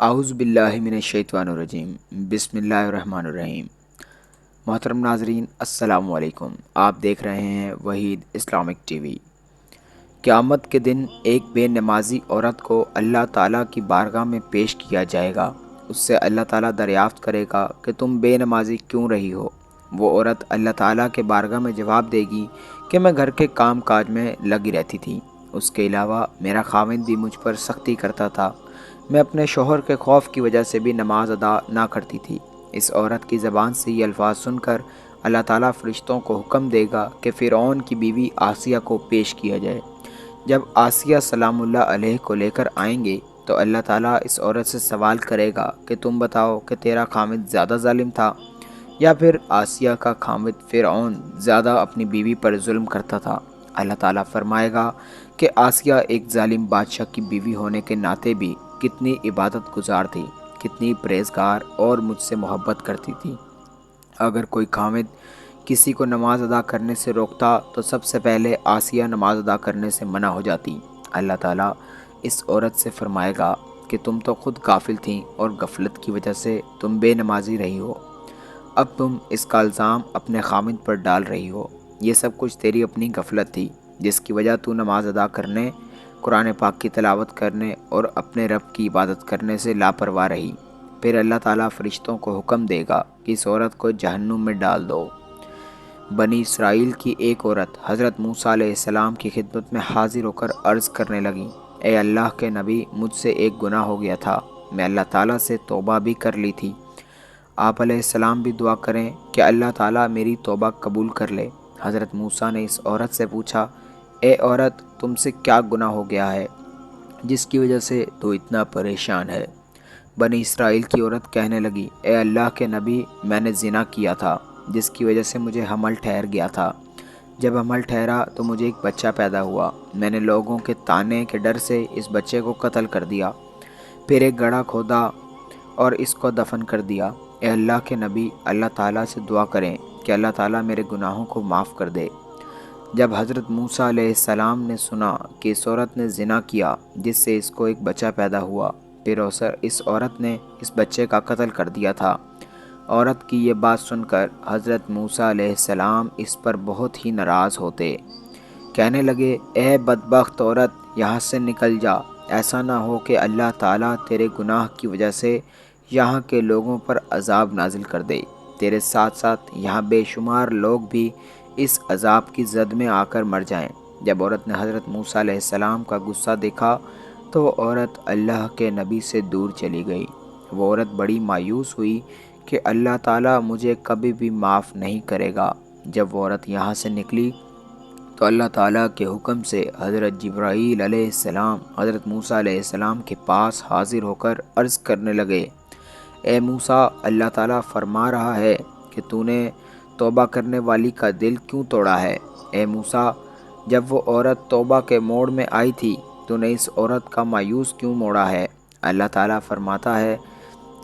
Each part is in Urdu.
اعوذ باللہ من الشیطان الرجیم بسم اللہ الرحمن الرحیم۔ محترم ناظرین السلام علیکم، آپ دیکھ رہے ہیں وحید اسلامک ٹی وی۔ قیامت کے دن ایک بے نمازی عورت کو اللہ تعالیٰ کی بارگاہ میں پیش کیا جائے گا۔ اس سے اللہ تعالیٰ دریافت کرے گا کہ تم بے نمازی کیوں رہی ہو؟ وہ عورت اللہ تعالیٰ کے بارگاہ میں جواب دے گی کہ میں گھر کے کام کاج میں لگی رہتی تھی، اس کے علاوہ میرا خاوند بھی مجھ پر سختی کرتا تھا، میں اپنے شوہر کے خوف کی وجہ سے بھی نماز ادا نہ کرتی تھی۔ اس عورت کی زبان سے یہ الفاظ سن کر اللہ تعالیٰ فرشتوں کو حکم دے گا کہ فرعون کی بیوی آسیہ کو پیش کیا جائے۔ جب آسیہ سلام اللہ علیہ کو لے کر آئیں گے تو اللہ تعالیٰ اس عورت سے سوال کرے گا کہ تم بتاؤ کہ تیرا خامد زیادہ ظالم تھا یا پھر آسیہ کا خامد فرعون زیادہ اپنی بیوی پر ظلم کرتا تھا؟ اللہ تعالیٰ فرمائے گا کہ آسیہ ایک ظالم بادشاہ کی بیوی ہونے کے ناطے بھی کتنی عبادت گزار تھی، کتنی پرہیزگار اور مجھ سے محبت کرتی تھی۔ اگر کوئی خامد کسی کو نماز ادا کرنے سے روکتا تو سب سے پہلے آسیہ نماز ادا کرنے سے منع ہو جاتی۔ اللہ تعالیٰ اس عورت سے فرمائے گا کہ تم تو خود غافل تھیں اور غفلت کی وجہ سے تم بے نمازی رہی ہو، اب تم اس کا الزام اپنے خامد پر ڈال رہی ہو۔ یہ سب کچھ تیری اپنی غفلت تھی جس کی وجہ تو نماز ادا کرنے، قرآن پاک کی تلاوت کرنے اور اپنے رب کی عبادت کرنے سے لاپرواہ رہی۔ پھر اللہ تعالیٰ فرشتوں کو حکم دے گا کہ اس عورت کو جہنم میں ڈال دو۔ بنی اسرائیل کی ایک عورت حضرت موسیٰ علیہ السلام کی خدمت میں حاضر ہو کر عرض کرنے لگی، اے اللہ کے نبی، مجھ سے ایک گناہ ہو گیا تھا، میں اللہ تعالیٰ سے توبہ بھی کر لی تھی، آپ علیہ السلام بھی دعا کریں کہ اللہ تعالیٰ میری توبہ قبول کر لے۔ حضرت موسیٰ نے اس عورت سے پوچھا، اے عورت، تم سے کیا گناہ ہو گیا ہے جس کی وجہ سے تو اتنا پریشان ہے؟ بنی اسرائیل کی عورت کہنے لگی، اے اللہ کے نبی، میں نے زنا کیا تھا جس کی وجہ سے مجھے حمل ٹھہر گیا تھا، جب حمل ٹھہرا تو مجھے ایک بچہ پیدا ہوا، میں نے لوگوں کے طعنے کے ڈر سے اس بچے کو قتل کر دیا، پھر ایک گڑھا کھودا اور اس کو دفن کر دیا۔ اے اللہ کے نبی، اللہ تعالیٰ سے دعا کریں کہ اللہ تعالیٰ میرے گناہوں کو معاف کر دے۔ جب حضرت موسیٰ علیہ السلام نے سنا کہ اس عورت نے زنا کیا جس سے اس کو ایک بچہ پیدا ہوا، پھر اس عورت نے اس بچے کا قتل کر دیا تھا، عورت کی یہ بات سن کر حضرت موسیٰ علیہ السلام اس پر بہت ہی ناراض ہوتے، کہنے لگے، اے بدبخت عورت، یہاں سے نکل جا، ایسا نہ ہو کہ اللہ تعالیٰ تیرے گناہ کی وجہ سے یہاں کے لوگوں پر عذاب نازل کر دے، تیرے ساتھ ساتھ یہاں بے شمار لوگ بھی اس عذاب کی زد میں آ کر مر جائیں۔ جب عورت نے حضرت موسیٰ علیہ السلام کا غصہ دیکھا تو وہ عورت اللہ کے نبی سے دور چلی گئی۔ وہ عورت بڑی مایوس ہوئی کہ اللہ تعالیٰ مجھے کبھی بھی معاف نہیں کرے گا۔ جب وہ عورت یہاں سے نکلی تو اللہ تعالیٰ کے حکم سے حضرت جبرائیل علیہ السلام حضرت موسیٰ علیہ السلام کے پاس حاضر ہو کر عرض کرنے لگے، اے موسیٰ، اللہ تعالیٰ فرما رہا ہے کہ تو نے توبہ کرنے والی کا دل کیوں توڑا ہے؟ اے موسیٰ، جب وہ عورت توبہ کے موڑ میں آئی تھی تو نے اس عورت کا مایوس کیوں موڑا ہے؟ اللہ تعالیٰ فرماتا ہے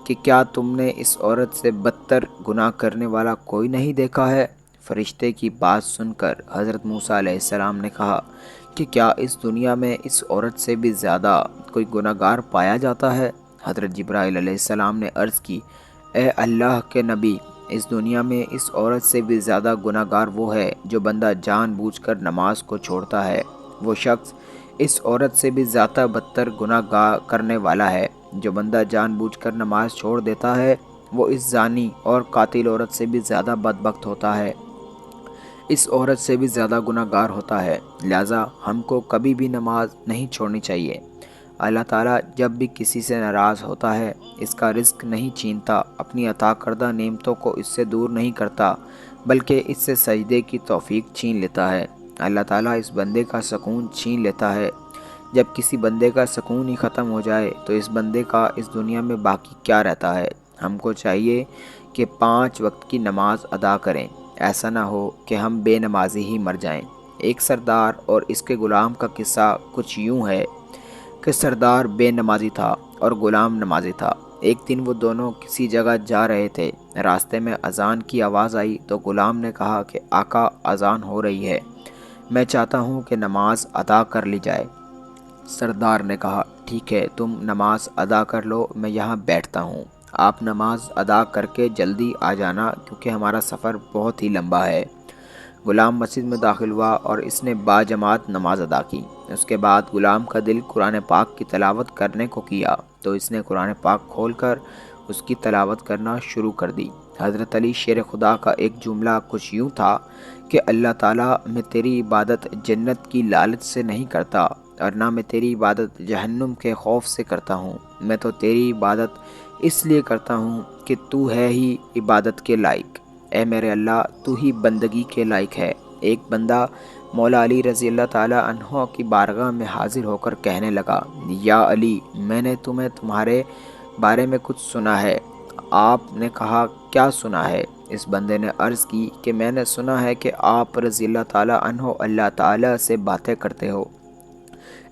کہ کیا تم نے اس عورت سے بدتر گناہ کرنے والا کوئی نہیں دیکھا ہے؟ فرشتے کی بات سن کر حضرت موسیٰ علیہ السلام نے کہا کہ کیا اس دنیا میں اس عورت سے بھی زیادہ کوئی گناہ گار پایا جاتا ہے؟ حضرت جبرائیل علیہ السلام نے عرض کی، اے اللہ کے نبی، اس دنیا میں اس عورت سے بھی زیادہ گناہ گار وہ ہے جو بندہ جان بوجھ کر نماز کو چھوڑتا ہے، وہ شخص اس عورت سے بھی زیادہ بدتر گناہ کرنے والا ہے جو بندہ جان بوجھ کر نماز چھوڑ دیتا ہے، وہ اس زانی اور قاتل عورت سے بھی زیادہ بدبخت ہوتا ہے، اس عورت سے بھی زیادہ گناہ گار ہوتا ہے، لہٰذا ہم کو کبھی بھی نماز نہیں چھوڑنی چاہیے۔ اللہ تعالیٰ جب بھی کسی سے ناراض ہوتا ہے اس کا رزق نہیں چھینتا، اپنی عطا کردہ نعمتوں کو اس سے دور نہیں کرتا بلکہ اس سے سجدے کی توفیق چھین لیتا ہے۔ اللہ تعالیٰ اس بندے کا سکون چھین لیتا ہے۔ جب کسی بندے کا سکون ہی ختم ہو جائے تو اس بندے کا اس دنیا میں باقی کیا رہتا ہے؟ ہم کو چاہیے کہ 5 وقت کی نماز ادا کریں، ایسا نہ ہو کہ ہم بے نمازی ہی مر جائیں۔ ایک سردار اور اس کے غلام کا قصہ کچھ یوں ہے کہ سردار بے نمازی تھا اور غلام نمازی تھا۔ ایک دن وہ دونوں کسی جگہ جا رہے تھے، راستے میں اذان کی آواز آئی تو غلام نے کہا کہ آقا، اذان ہو رہی ہے، میں چاہتا ہوں کہ نماز ادا کر لی جائے۔ سردار نے کہا ٹھیک ہے تم نماز ادا کر لو، میں یہاں بیٹھتا ہوں۔ آپ نماز ادا کر کے جلدی آ جانا کیونکہ ہمارا سفر بہت ہی لمبا ہے۔ غلام مسجد میں داخل ہوا اور اس نے باجماعت نماز ادا کی۔ اس کے بعد غلام کا دل قرآن پاک کی تلاوت کرنے کو کیا تو اس نے قرآن پاک کھول کر اس کی تلاوت کرنا شروع کر دی۔ حضرت علی شیر خدا کا ایک جملہ کچھ یوں تھا کہ اللہ تعالیٰ میں تیری عبادت جنت کی لالچ سے نہیں کرتا اور نہ میں تیری عبادت جہنم کے خوف سے کرتا ہوں، میں تو تیری عبادت اس لیے کرتا ہوں کہ تو ہے ہی عبادت کے لائق۔ اے میرے اللہ تو ہی بندگی کے لائق ہے۔ ایک بندہ مولا علی رضی اللہ تعالیٰ عنہ کی بارگاہ میں حاضر ہو کر کہنے لگا یا علی میں نے تمہارے بارے میں کچھ سنا ہے۔ آپ نے کہا کیا سنا ہے؟ اس بندے نے عرض کی کہ میں نے سنا ہے کہ آپ رضی اللہ تعالیٰ عنہ اللہ تعالیٰ سے باتیں کرتے ہو۔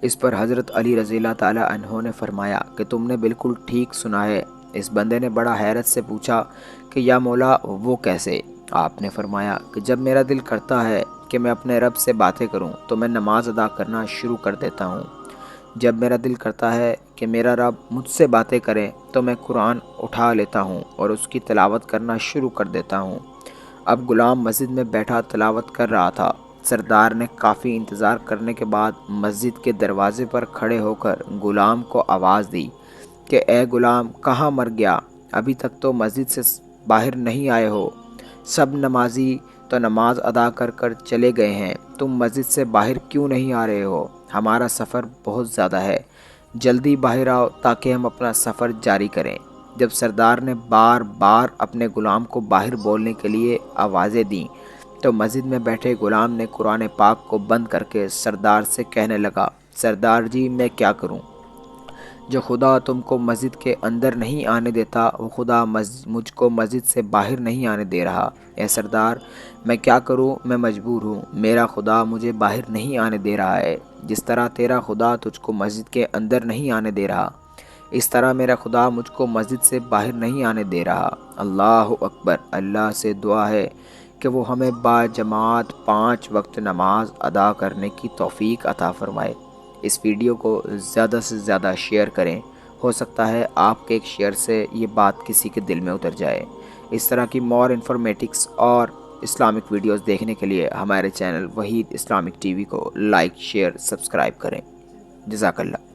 اس پر حضرت علی رضی اللہ تعالیٰ عنہ نے فرمایا کہ تم نے بالکل ٹھیک سنا ہے۔ اس بندے نے بڑا حیرت سے پوچھا کہ یا مولا وہ کیسے؟ آپ نے فرمایا کہ جب میرا دل کرتا ہے کہ میں اپنے رب سے باتیں کروں تو میں نماز ادا کرنا شروع کر دیتا ہوں۔ جب میرا دل کرتا ہے کہ میرا رب مجھ سے باتیں کرے تو میں قرآن اٹھا لیتا ہوں اور اس کی تلاوت کرنا شروع کر دیتا ہوں۔ اب غلام مسجد میں بیٹھا تلاوت کر رہا تھا۔ سردار نے کافی انتظار کرنے کے بعد مسجد کے دروازے پر کھڑے ہو کر غلام کو آواز دی کہ اے غلام کہاں مر گیا؟ ابھی تک تو مسجد سے باہر نہیں آئے ہو۔ سب نمازی تو نماز ادا کر کر چلے گئے ہیں، تم مسجد سے باہر کیوں نہیں آ رہے ہو؟ ہمارا سفر بہت زیادہ ہے، جلدی باہر آؤ تاکہ ہم اپنا سفر جاری کریں۔ جب سردار نے بار بار اپنے غلام کو باہر بولنے کے لیے آوازیں دیں تو مسجد میں بیٹھے غلام نے قرآن پاک کو بند کر کے سردار سے کہنے لگا سردار جی میں کیا کروں؟ جو خدا تم کو مسجد کے اندر نہیں آنے دیتا وہ خدا مجھ کو مسجد سے باہر نہیں آنے دے رہا۔ اے سردار میں کیا کروں؟ میں مجبور ہوں، میرا خدا مجھے باہر نہیں آنے دے رہا ہے۔ جس طرح تیرا خدا تجھ کو مسجد کے اندر نہیں آنے دے رہا اس طرح میرا خدا مجھ کو مسجد سے باہر نہیں آنے دے رہا۔ اللہ اکبر۔ اللہ سے دعا ہے کہ وہ ہمیں باجماعت 5 وقت نماز ادا کرنے کی توفیق عطا فرمائے۔ اس ویڈیو کو زیادہ سے زیادہ شیئر کریں، ہو سکتا ہے آپ کے ایک شیئر سے یہ بات کسی کے دل میں اتر جائے۔ اس طرح کی مور انفارمیٹکس اور اسلامک ویڈیوز دیکھنے کے لیے ہمارے channel Waheed Islamic T V کو لائک شیئر سبسکرائب کریں۔ جزاک اللہ۔